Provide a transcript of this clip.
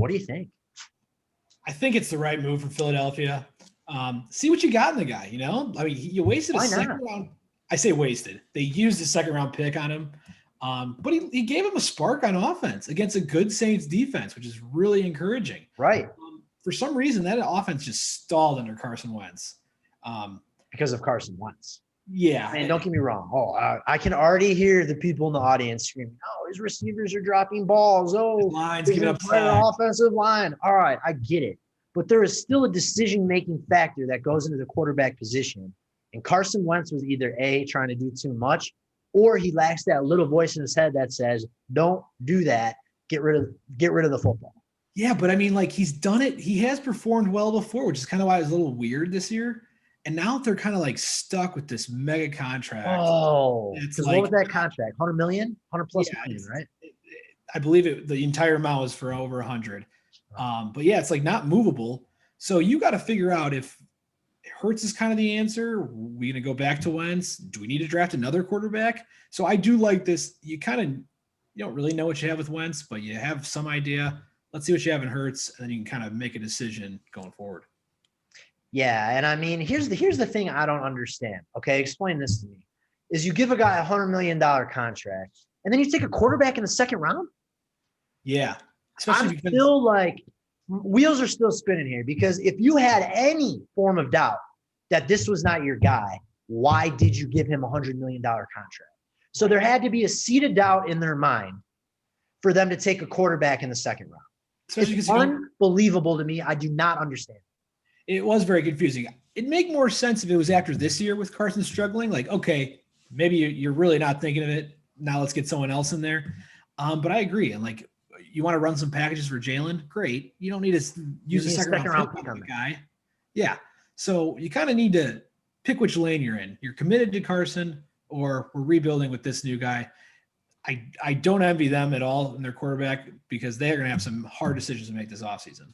What do you think? I think it's the right move for Philadelphia. See what you got in the guy, I mean, you wasted a second round. I say wasted. They used a second round pick on him. But he gave him a spark on offense against a good Saints defense, which is really encouraging. Right. For some reason, that offense just stalled under Carson Wentz. Because of Carson Wentz. Yeah. And don't get me wrong. I can already hear the people in the audience screaming, oh, his receivers are dropping balls. Oh, line's giving up offensive line. All right, I get it. But there is still a decision-making factor that goes into the quarterback position. And Carson Wentz was either A, trying to do too much, or he lacks that little voice in his head that says, don't do that. Get rid of the football. Yeah, but I mean, like, he's done it. He has performed well before, which is kind of why it was a little weird this year. And now they're kind of like stuck with this mega contract. Oh, because what was that contract? 100 million? 100 plus million, right? I believe the entire amount was for over 100. But yeah, it's like not movable. So you got to figure out if Hurts is kind of the answer. Are we going to go back to Wentz? Do we need to draft another quarterback? So I do like this. You don't really know what you have with Wentz, but you have some idea. Let's see what you have in Hurts, and then you can kind of make a decision going forward. Yeah, and I mean, here's the thing I don't understand. Okay, explain this to me. Is you give a guy $100 million contract, and then you take a quarterback in the second round? Yeah. I feel like wheels are still spinning here, because if you had any form of doubt that this was not your guy, why did you give him a $100 million contract? So there had to be a seed of doubt in their mind for them to take a quarterback in the second round. Especially it's unbelievable to me. I do not understand. It was very confusing. It'd make more sense if it was after this year with Carson struggling. Like, okay, maybe you're really not thinking of it. Now let's get someone else in there. But I agree. And like, you want to run some packages for Jalen? Great. You don't need to use a second round pick on the guy. Yeah. So you kind of need to pick which lane you're in. You're committed to Carson, or we're rebuilding with this new guy. I don't envy them at all in their quarterback, because they're going to have some hard decisions to make this offseason.